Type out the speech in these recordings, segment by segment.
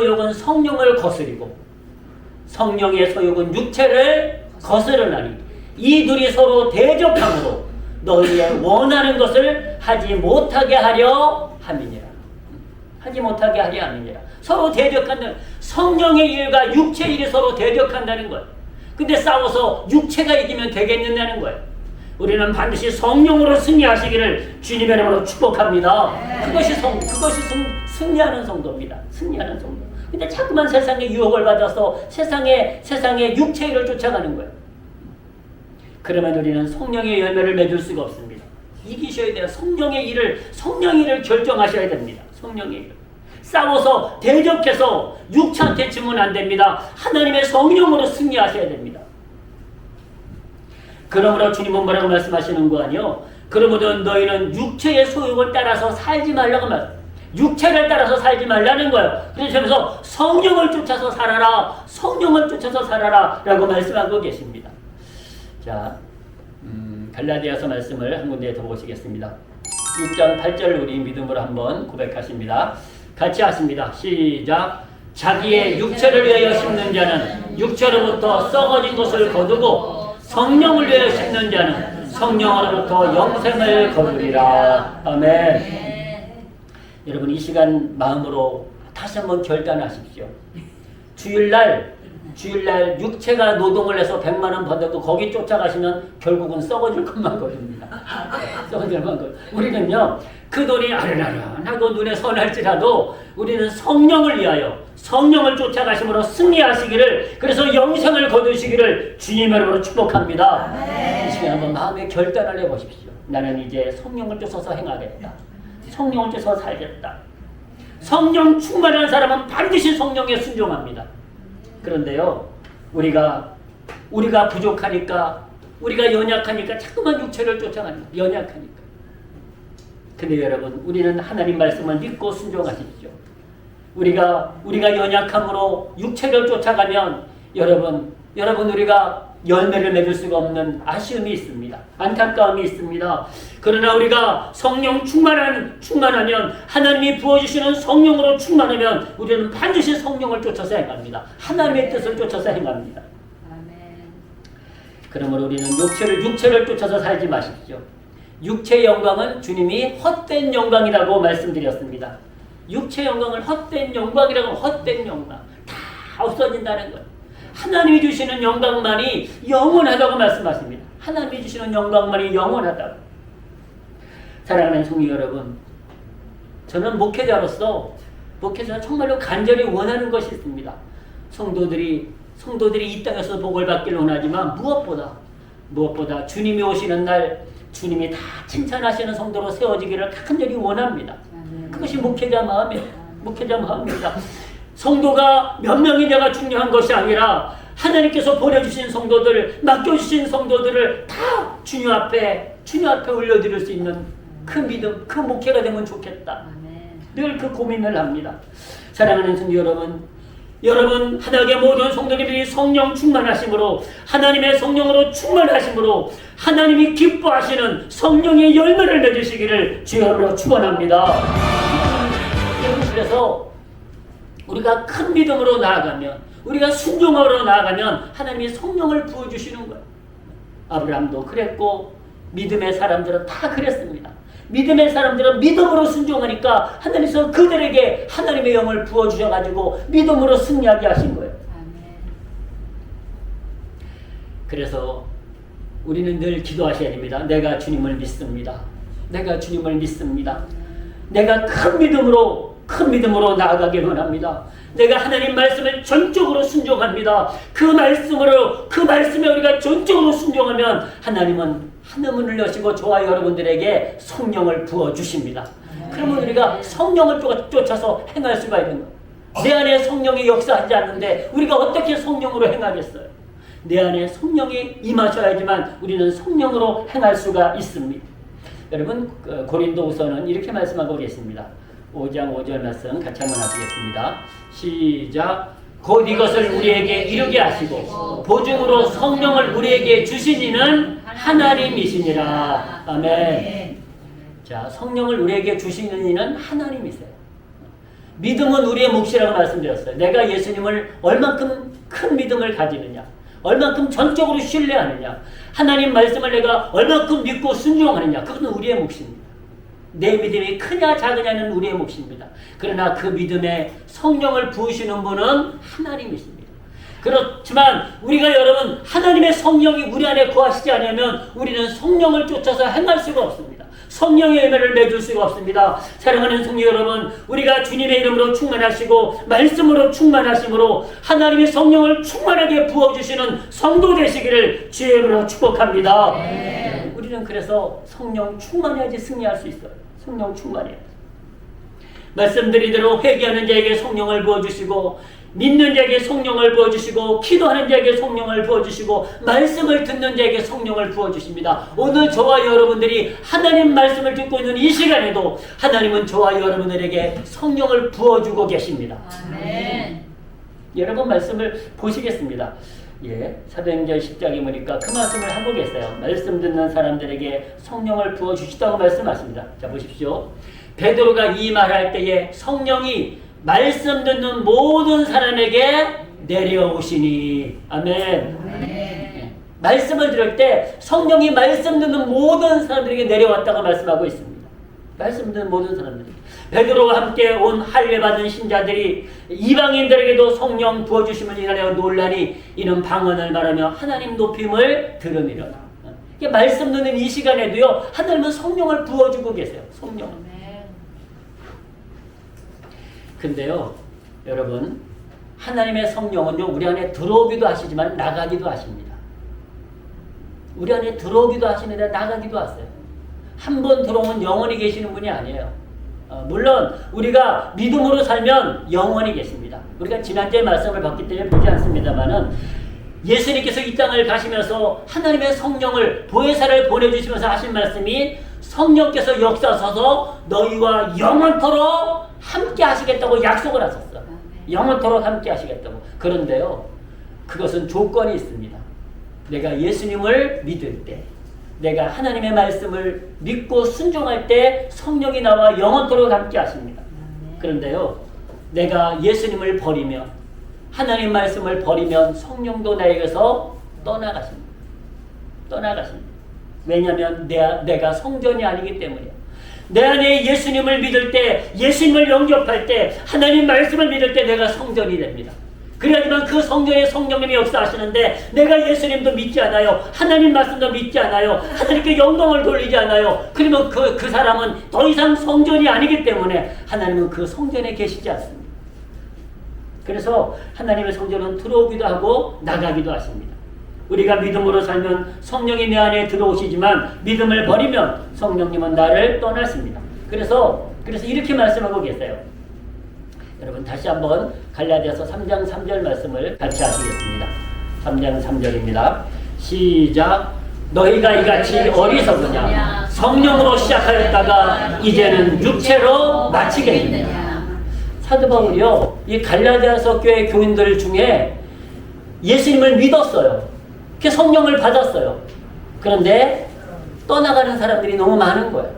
소욕은 성령을 거스리고 성령의 소욕은 육체를 거스르나니 이 둘이 서로 대적함으로 너희의 원하는 것을 하지 못하게 하려 함이니라. 하지 못하게 하려 함이니라. 서로 대적한다는, 성령의 일과 육체의 일이 서로 대적한다는 거예요. 근데 싸워서 육체가 이기면 되겠느냐는 거예요. 우리는 반드시 성령으로 승리하시기를 주님의 이름으로 축복합니다. 그것이 승리하는 성도입니다. 승리하는 성도. 근데 자꾸만 세상의 유혹을 받아서 세상의 육체의 일을 쫓아가는 거예요. 그러면 우리는 성령의 열매를 맺을 수가 없습니다. 이기셔야 돼요. 성령의 일을 결정하셔야 됩니다. 성령의 일. 싸워서 대적해서 육체한테 지면 안 됩니다. 하나님의 성령으로 승리하셔야 됩니다. 그러므로 주님은 뭐라고 말씀하시는 거 아니요? 그러므로 너희는 육체의 소욕을 따라서 살지 말라고 육체를 따라서 살지 말라는 거예요. 그래서 성령을 쫓아서 살아라. 성령을 쫓아서 살아라 라고 말씀하고 계십니다. 자, 갈라디아서 말씀을 한 군데 더 보시겠습니다. 6장 8절 우리 믿음으로 한번 고백하십니다. 같이 하십니다. 시작. 자기의 육체를 위하여 심는 자는 육체로부터 썩어진 것을 거두고 성령을 위하여 심는 자는 성령으로부터 영생을 거두리라. 아멘. 여러분 이 시간 마음으로 다시 한번 결단하십시오. 주일날 육체가 노동을 해서 100만 원 받아도 거기 쫓아가시면 결국은 썩어질 것만 거립니다. 썩어질 것만 거립니다. 우리는요, 그 돈이 아련아련하고 눈에 선할지라도 우리는 성령을 위하여 성령을 쫓아가심으로 승리하시기를, 그래서 영생을 거두시기를 주님의 이름으로 축복합니다. 이 시간 한번 마음의 결단을 해보십시오. 나는 이제 성령을 쫓아서 행하겠다. 성령을 쫓아서 살겠다. 성령 충만한 사람은 반드시 성령에 순종합니다. 그런데요, 우리가 부족하니까, 우리가 연약하니까 자꾸만 육체를 쫓아갑니다. 연약하니까. 근데 여러분, 우리는 하나님 말씀을 믿고 순종하십시오. 우리가 연약함으로 육체를 쫓아가면 여러분 우리가 열매를 맺을 수가 없는 아쉬움이 있습니다. 안타까움이 있습니다. 그러나 우리가 성령 충만하면, 하나님이 부어주시는 성령으로 충만하면 우리는 반드시 성령을 쫓아서 행합니다. 하나님의 뜻을 쫓아서 행합니다. 그러므로 우리는 육체를 쫓아서 살지 마십시오. 육체의 영광은 주님이 헛된 영광이라고 말씀드렸습니다. 육체의 영광을 헛된 영광이라고, 헛된 영광. 다 없어진다는 거예요. 하나님이 주시는 영광만이 영원하다고 말씀하십니다. 하나님이 주시는 영광만이 영원하다고. 사랑하는 성도 여러분, 저는 목회자로서 정말로 간절히 원하는 것이 있습니다. 성도들이 이 땅에서 복을 받기를 원하지만 무엇보다 주님이 오시는 날 주님이 다 칭찬하시는 성도로 세워지기를 간절히 원합니다. 그것이 목회자 마음입니다. 성도가 몇 명이냐가 중요한 것이 아니라 하나님께서 보내주신 성도들, 맡겨주신 성도들을 다 주님 앞에 올려드릴 수 있는 그 믿음, 그 목회가 되면 좋겠다. 늘 그 고민을 합니다. 사랑하는 성도 여러분 하나님의 모든 성도님들이 성령 충만하심으로, 하나님의 성령으로 충만하심으로 하나님이 기뻐하시는 성령의 열매를 맺으시기를 주여로 축원합니다. 그래서 우리가 큰 믿음으로 나아가면, 우리가 순종으로 나아가면 하나님이 성령을 부어주시는 거예요. 아브라함도 그랬고 믿음의 사람들은 다 그랬습니다. 믿음의 사람들은 믿음으로 순종하니까 하나님께서 그들에게 하나님의 영을 부어주셔가지고 믿음으로 승리하게 하신 거예요. 그래서 우리는 늘 기도하셔야 됩니다. 내가 주님을 믿습니다. 내가 큰 믿음으로 나아가길 원합니다. 내가 하나님 말씀을 전적으로 순종합니다. 그 말씀에 우리가 전적으로 순종하면 하나님은 하늘문을 여시고 저와 여러분들에게 성령을 부어주십니다. 그러면 우리가 성령을 쫓아서 행할 수가 있는 거예요. 내 안에 성령이 역사하지 않는데 우리가 어떻게 성령으로 행하겠어요? 내 안에 성령이 임하셔야지만 우리는 성령으로 행할 수가 있습니다. 여러분, 고린도후서는 이렇게 말씀하고 계십니다. 5장 5절 말씀 같이 한번 하시겠습니다. 시작. 곧 이것을 우리에게 이루게 하시고 보증으로 성령을 우리에게 주신 이는 하나님이시니라. 아멘. 자, 성령을 우리에게 주시는 이는 하나님이세요. 믿음은 우리의 몫이라고 말씀드렸어요. 내가 예수님을 얼만큼 큰 믿음을 가지느냐, 얼만큼 전적으로 신뢰하느냐, 하나님 말씀을 내가 얼만큼 믿고 순종하느냐, 그것은 우리의 몫입니다. 내 믿음이 크냐 작으냐는 우리의 몫입니다. 그러나 그 믿음에 성령을 부으시는 분은 하나님이십니다. 그렇지만 우리가 여러분 하나님의 성령이 우리 안에 거하시지 않으면 우리는 성령을 쫓아서 행할 수가 없습니다. 성령의 열매를 맺을 수가 없습니다. 사랑하는 성도 여러분, 우리가 주님의 이름으로 충만하시고 말씀으로 충만하심으로 하나님의 성령을 충만하게 부어주시는 성도 되시기를 주의 이름으로 축복합니다. 우리는 그래서 성령 충만해야지 승리할 수 있어요. 성령 충만해야지. 말씀드린 대로 회개하는 자에게 성령을 부어주시고, 믿는 자에게 성령을 부어주시고, 기도하는 자에게 성령을 부어주시고, 말씀을 듣는 자에게 성령을 부어주십니다. 오늘 저와 여러분들이 하나님 말씀을 듣고 있는 이 시간에도 하나님은 저와 여러분들에게 성령을 부어주고 계십니다. 아멘. 여러분 말씀을 보시겠습니다. 사도행전 10장에 보니까 그 말씀을 하고 계세요. 말씀 듣는 사람들에게 성령을 부어주시다고 말씀하십니다. 자, 보십시오. 베드로가 이 말할 때에 성령이 말씀 듣는 모든 사람에게 내려오시니. 아멘. 말씀을 들을 때 성령이 말씀 듣는 모든 사람들에게 내려왔다고 말씀하고 있습니다. 말씀 듣는 모든 사람들이. 베드로와 함께 온 할례받은 신자들이 이방인들에게도 성령 부어주심을 인하여 논란이 이는 방언을 말하며 하나님 높임을 들으리라. 말씀 듣는 이 시간에도요, 하나님은 성령을 부어주고 계세요. 성령. 근데요, 여러분, 하나님의 성령은요, 우리 안에 들어오기도 하시지만 나가기도 하십니다. 우리 안에 들어오기도 하시는데 나가기도 하세요. 한 번 들어오면 영원히 계시는 분이 아니에요. 물론 우리가 믿음으로 살면 영원히 계십니다. 우리가 지난주에 말씀을 받기 때문에 보지 않습니다만은, 예수님께서 이 땅을 가시면서 하나님의 성령을 보혜사를 보내주시면서 하신 말씀이 성령께서 역사하셔서 너희와 영원토록 함께 하시겠다고 약속을 하셨어. 영원토록 함께 하시겠다고. 그런데요, 그것은 조건이 있습니다. 내가 예수님을 믿을 때, 내가 하나님의 말씀을 믿고 순종할 때 성령이 나와 영원토록 함께 하십니다. 그런데요, 내가 예수님을 버리면, 하나님 말씀을 버리면 성령도 나에게서 떠나가십니다. 떠나가십니다. 왜냐하면 내가 성전이 아니기 때문이에요. 내 안에 예수님을 믿을 때, 예수님을 영접할 때, 하나님 말씀을 믿을 때 내가 성전이 됩니다. 그래야지만 그 성전에 성령님이 역사하시는데, 내가 예수님도 믿지 않아요. 하나님 말씀도 믿지 않아요. 하나님께 영광을 돌리지 않아요. 그러면 그 사람은 더 이상 성전이 아니기 때문에 하나님은 그 성전에 계시지 않습니다. 그래서 하나님의 성전은 들어오기도 하고 나가기도 하십니다. 우리가 믿음으로 살면 성령이 내 안에 들어오시지만, 믿음을 버리면 성령님은 나를 떠나십니다. 그래서 이렇게 말씀하고 계세요. 여러분 다시 한번 갈라디아서 3장 3절 말씀을 같이 하시겠습니다. 3장 3절입니다. 시작. 너희가 이같이 어리석으냐? 성령으로 시작하였다가 이제는 육체로 마치겠느냐? 사도 바울이요, 이 갈라디아서 교회 교인들 중에 예수님을 믿었어요. 그 성령을 받았어요. 그런데 떠나가는 사람들이 너무 많은 거예요.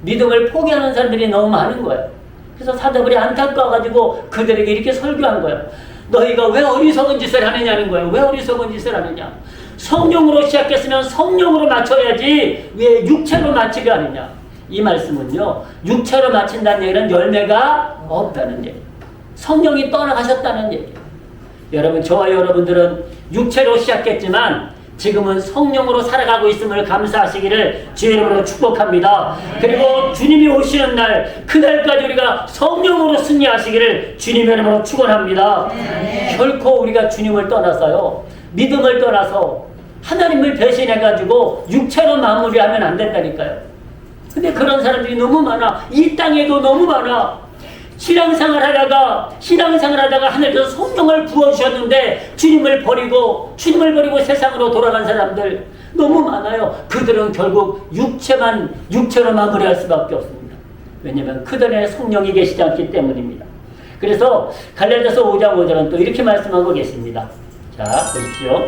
믿음을 포기하는 사람들이 너무 많은 거예요. 그래서 사도 바울이 안타까워가지고 그들에게 이렇게 설교한 거예요. 너희가 왜 어리석은 짓을 하느냐는 거예요. 왜 어리석은 짓을 하느냐? 성령으로 시작했으면 성령으로 맞춰야지 왜 육체로 맞추려 하느냐? 이 말씀은요, 육체로 맞춘다는 얘기는 열매가 없다는 얘기예요. 성령이 떠나가셨다는 얘기예요. 여러분, 저와 여러분들은 육체로 시작했지만 지금은 성령으로 살아가고 있음을 감사하시기를 주의 이름으로 축복합니다. 그리고 주님이 오시는 날, 그날까지 우리가 성령으로 승리하시기를 주님의 이름으로 축원합니다. 결코 우리가 주님을 떠나서요, 믿음을 떠나서 하나님을 배신해가지고 육체로 마무리하면 안 된다니까요. 근데 그런 사람들이 너무 많아. 이 땅에도 너무 많아. 신앙생활 하다가 하나님께서 성령을 부어주셨는데 주님을 버리고 세상으로 돌아간 사람들 너무 많아요. 그들은 결국 육체로 마무리할 수밖에 없습니다. 왜냐하면 그들의 성령이 계시지 않기 때문입니다. 그래서 갈라디아서 5장 5절은 또 이렇게 말씀하고 계십니다. 자, 보십시오.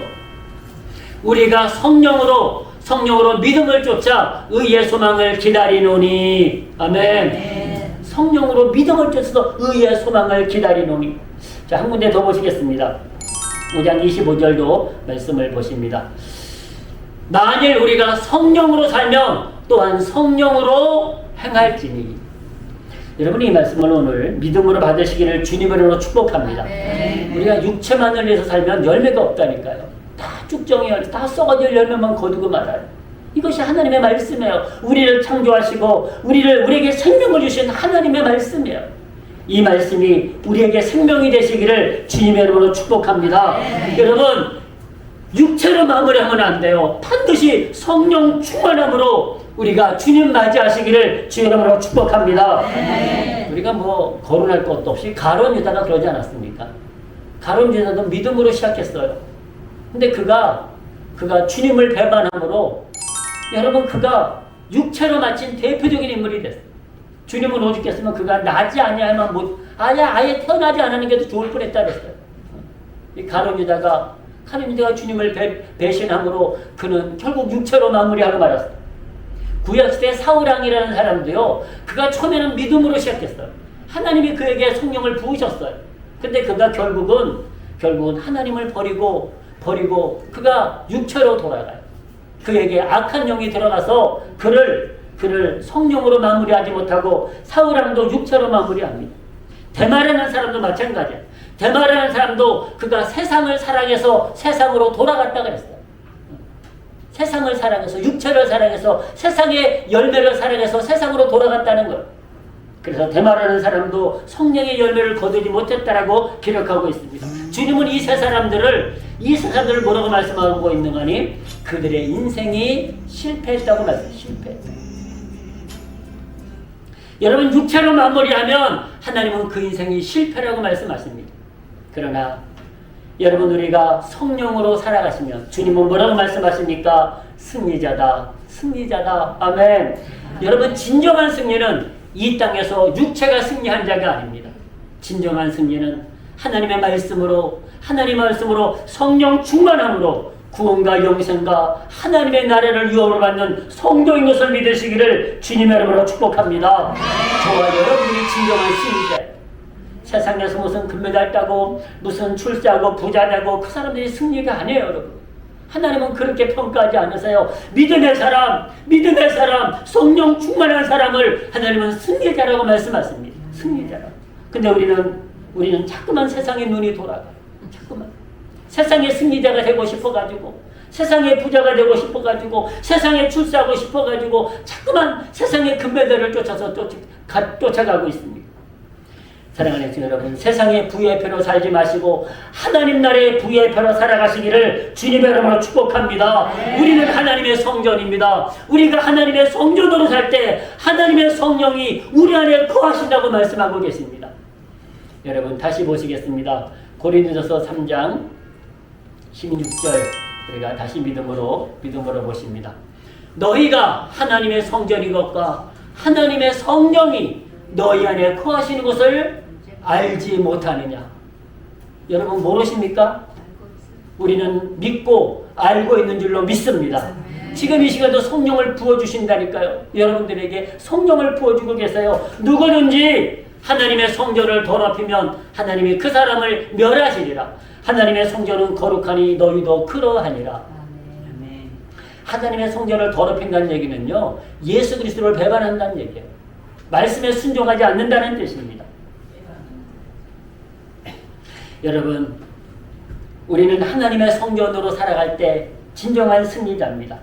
우리가 성령으로 믿음을 쫓아 의의 소망을 기다리노니. 아멘. 성령으로 믿음을 쫓아서 의의 소망을 기다리노니. 자, 한 군데 더 보시겠습니다. 5장 25절도 말씀을 보십니다. 만일 우리가 성령으로 살면 또한 성령으로 행할지니. 여러분, 이 말씀을 오늘 믿음으로 받으시기를 주님으로 축복합니다. 우리가 육체만을 위해서 살면 열매가 없다니까요. 다 쭉정이 다 썩어질 열매만 거두고 말아요. 이것이 하나님의 말씀이에요. 우리를 창조하시고 우리에게 생명을 주신 하나님의 말씀이에요. 이 말씀이 우리에게 생명이 되시기를 주님의 이름으로 축복합니다. 여러분, 육체로 마무리하면 안 돼요. 반드시 성령 충만함으로 우리가 주님 맞이하시기를 주의 이름으로 축복합니다. 우리가 뭐 거론할 것도 없이 가룟 유다가 그러지 않았습니까? 가룟 유다도 믿음으로 시작했어요. 근데 그가 주님을 배반함으로 여러분, 그가 육체로 마친 대표적인 인물이 됐어요. 주님은 오죽했으면 그가 나지 아니하면 아예 태어나지 않는 게 더 좋을 뻔했다 그랬어요. 이 가룟 유다가 주님을 배신함으로 그는 결국 육체로 마무리하고 말았어요. 구약시대 사울왕이라는 사람도요, 그가 처음에는 믿음으로 시작했어요. 하나님이 그에게 성령을 부으셨어요. 근데 그가 결국은 하나님을 버리고 그가 육체로 돌아가요. 그에게 악한 영이 들어가서 그를 성령으로 마무리하지 못하고 사울왕도 육체로 마무리합니다. 데마라는 사람도 마찬가지예요. 데마라는 사람도 그가 세상을 사랑해서 세상으로 돌아갔다 그랬어요. 세상을 사랑해서, 육체를 사랑해서, 세상의 열매를 사랑해서 세상으로 돌아갔다는 거예요. 그래서 데마라는 사람도 성령의 열매를 거두지 못했다라고 기록하고 있습니다. 주님은 이 세 사람들을 뭐라고 말씀하고 있는 거니? 그들의 인생이 실패했다고 실패했다. 여러분, 육체로 마무리하면 하나님은 그 인생이 실패라고 말씀하십니다. 그러나 여러분, 우리가 성령으로 살아가시면 주님은 뭐라고 말씀하십니까? 승리자다. 아멘. 여러분, 진정한 승리는 이 땅에서 육체가 승리한 자가 아닙니다. 진정한 승리는 하나님의 말씀으로 성령 충만함으로 구원과 영생과 하나님의 나라를 유업으로 받는 성도인 것을 믿으시기를 주님의 이름으로 축복합니다. 저와 여러분이 진정한 승리자예요. 세상에서 무슨 금메달 따고 무슨 출세하고 부자 되고 그 사람들이 승리가 아니에요, 여러분. 하나님은 그렇게 평가하지 않으세요. 믿음의 사람, 성령 충만한 사람을 하나님은 승리자라고 말씀하십니다. 승리자라고. 근데 우리는 자꾸만 세상의 눈이 돌아가요. 자꾸만. 세상의 승리자가 되고 싶어가지고, 세상의 부자가 되고 싶어가지고, 세상에 출세하고 싶어가지고, 자꾸만 세상의 금메달을 쫓아서 쫓아가고 있습니다. 사랑하는 주님 여러분, 세상의 부의 표로 살지 마시고 하나님 나라의 부의 표로 살아가시기를 주님의 이름으로 축복합니다. 우리는 하나님의 성전입니다. 우리가 하나님의 성전으로 살 때 하나님의 성령이 우리 안에 거하신다고 말씀하고 계십니다. 여러분, 다시 보시겠습니다. 고린도전서 3장 16절 우리가 다시 믿음으로 보십니다. 너희가 하나님의 성전인 것과 하나님의 성령이 너희 안에 거하시는 것을 알지 못하느냐. 여러분, 모르십니까? 우리는 믿고 알고 있는 줄로 믿습니다. 지금 이 시간도 성령을 부어주신다니까요. 여러분들에게 성령을 부어주고 계세요. 누구든지 하나님의 성전을 더럽히면 하나님이 그 사람을 멸하시리라. 하나님의 성전은 거룩하니 너희도 그러하니라. 하나님의 성전을 더럽힌다는 얘기는요, 예수 그리스도를 배반한다는 얘기예요. 말씀에 순종하지 않는다는 뜻입니다. 여러분, 우리는 하나님의 성전으로 살아갈 때 진정한 승리자입니다.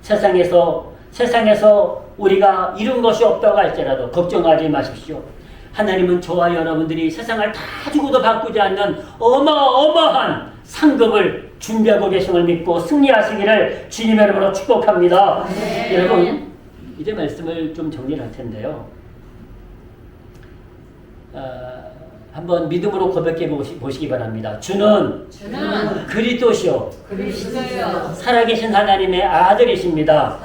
세상에서 우리가 이룬 것이 없다고 할지라도 걱정하지 마십시오. 하나님은 저와 여러분들이 세상을 다 주고도 바꾸지 않는 어마어마한 상급을 준비하고 계심을 믿고 승리하시기를 주님의 이름으로 축복합니다. 여러분, 이제 말씀을 좀 정리를 할 텐데요. 한번 믿음으로 고백해 보시기 바랍니다. 주는 그리스도시요 살아계신 하나님의 아들이십니다.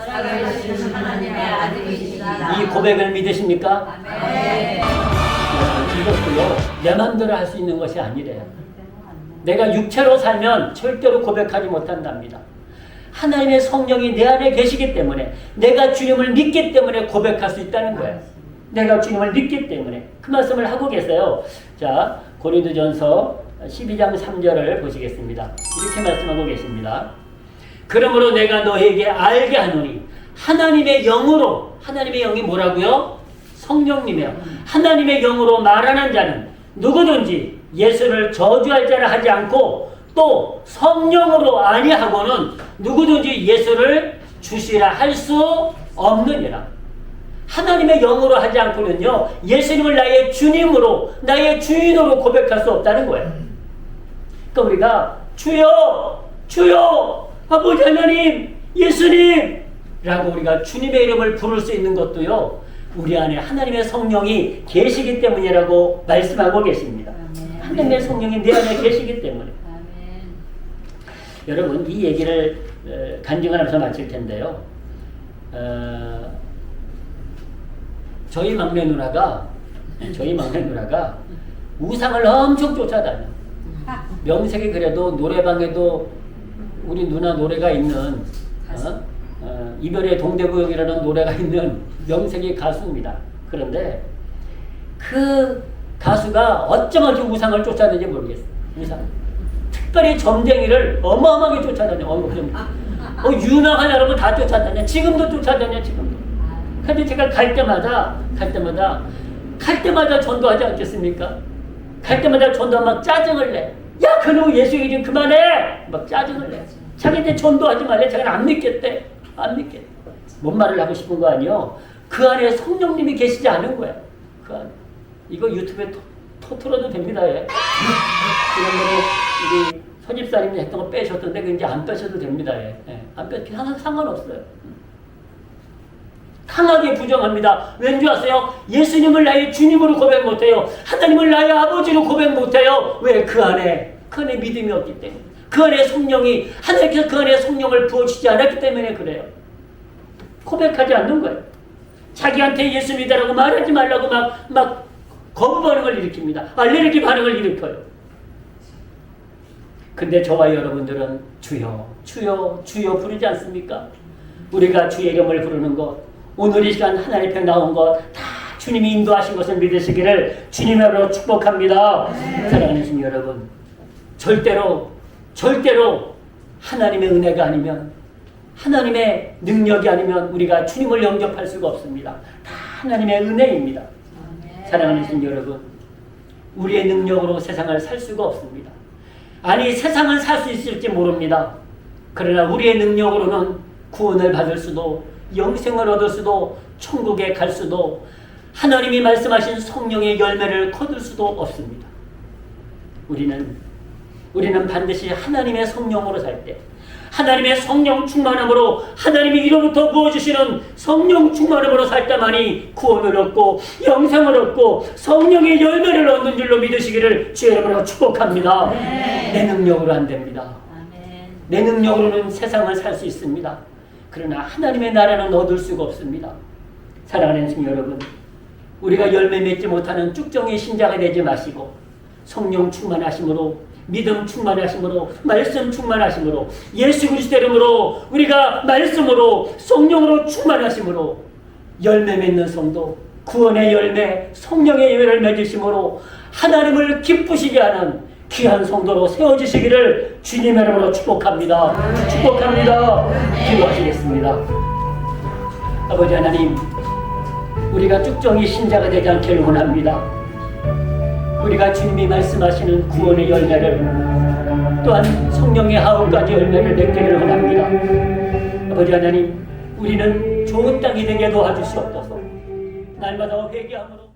이 고백을 믿으십니까? 이것도요, 내 마음대로 할 수 있는 것이 아니래요. 내가 육체로 살면 절대로 고백하지 못한답니다. 하나님의 성령이 내 안에 계시기 때문에, 내가 주님을 믿기 때문에 고백할 수 있다는 거예요. 내가 주님을 믿기 때문에 그 말씀을 하고 계세요. 자, 고린도전서 12장 3절을 보시겠습니다. 이렇게 말씀하고 계십니다. 그러므로 내가 너에게 알게 하노니 하나님의 영으로, 하나님의 영이 뭐라고요? 성령님이요. 하나님의 영으로 말하는 자는 누구든지 예수를 저주할 자를 하지 않고 또 성령으로 아니하고는 누구든지 예수를 주시라 할 수 없느니라. 하나님의 영으로 하지 않고는요, 예수님을 나의 주님으로, 나의 주인으로 고백할 수 없다는 거예요. 그러니까 우리가 주여, 주여, 아버지 하나님, 예수님 라고 우리가 주님의 이름을 부를 수 있는 것도요, 우리 안에 하나님의 성령이 계시기 때문이라고 말씀하고 계십니다. 아멘. 하나님의 성령이 내 안에 계시기 때문에. 아멘. 여러분, 이 얘기를 간증하면서 마칠 텐데요. 저희 막내 누나가 우상을 엄청 쫓아다녀. 명색이 그래도 노래방에도 우리 누나 노래가 있는 이별의 동대구역이라는 노래가 있는 명색의 가수입니다. 그런데 그 가수가 어쩜 이렇게 우상을 쫓아다니는지 모르겠어요. 우상. 특별히 점쟁이를 어마어마하게 쫓아다녀. 유명한 여러분 다 쫓아다녀. 지금도 쫓아다녀. 지금도. 근데 제가 갈 때마다 전도하지 않겠습니까? 갈 때마다 전도하면 막 짜증을 내. 야, 그놈 예수 이름 그만해! 막 짜증을 내. 자기한테 전도하지 말래. 자기는 안 믿겠대. 안 믿겠대. 뭔 말을 하고 싶은 거 아니요? 그 안에 성령님이 계시지 않은 거야. 그 안에. 이거 유튜브에 틀어도 됩니다. 예. 지난번에 우리 서집사님이 했던 거 빼셨던데 그 이제 안 빼셔도 됩니다. 예. 안 빼도 상관없어요. 강하게 부정합니다. 왠지 아세요? 예수님을 나의 주님으로 고백 못해요. 하나님을 나의 아버지로 고백 못해요. 왜? 그 안에 믿음이 없기 때문에. 그 안에 성령이, 하나님께서 그 안에 성령을 부어주지 않았기 때문에 그래요. 고백하지 않는 거예요. 자기한테 예수 믿으라고 말하지 말라고 막 거부 반응을 일으킵니다. 알레르기 반응을 일으켜요. 근데 저와 여러분들은 주여, 주여, 주여 부르지 않습니까? 우리가 주의 이름을 부르는 것, 오늘 이 시간 하나님 앞에 나온 것 다 주님이 인도하신 것을 믿으시기를 주님으로 축복합니다. 사랑하는 주님 여러분, 절대로 하나님의 은혜가 아니면, 하나님의 능력이 아니면 우리가 주님을 영접할 수가 없습니다. 다 하나님의 은혜입니다. 사랑하는 주님 여러분, 우리의 능력으로 세상을 살 수가 없습니다. 아니, 세상은 살 수 있을지 모릅니다. 그러나 우리의 능력으로는 구원을 받을 수도, 영생을 얻을 수도, 천국에 갈 수도, 하나님이 말씀하신 성령의 열매를 거둘 수도 없습니다. 우리는 반드시 하나님의 성령으로 살 때, 하나님의 성령 충만함으로, 하나님이 이로부터 부어주시는 성령 충만함으로 살 때만이 구원을 얻고 영생을 얻고 성령의 열매를 얻는 줄로 믿으시기를 주의 이름으로 축복합니다. 내 능력으로 안 됩니다. 내 능력으로는 세상을 살 수 있습니다. 그러나 하나님의 나라는 얻을 수가 없습니다. 사랑하는 주님 여러분, 우리가 열매 맺지 못하는 쭉정의 신자가 되지 마시고 성령 충만하심으로, 믿음 충만하심으로, 말씀 충만하심으로, 예수 그리스도 이름으로 우리가 말씀으로 성령으로 충만하심으로 열매 맺는 성도, 구원의 열매, 성령의 열매를 맺으심으로 하나님을 기쁘시게 하는 귀한 성도로 세워주시기를 주님의 이름으로 축복합니다. 축복합니다. 기도하시겠습니다. 아버지 하나님, 우리가 쭉정이 신자가 되지 않기를 원합니다. 우리가 주님이 말씀하시는 구원의 열매를, 또한 성령의 9가지 열매를 맺기를 원합니다. 아버지 하나님, 우리는 좋은 땅이 되게 도와주시옵소서. 날마다 회개함으로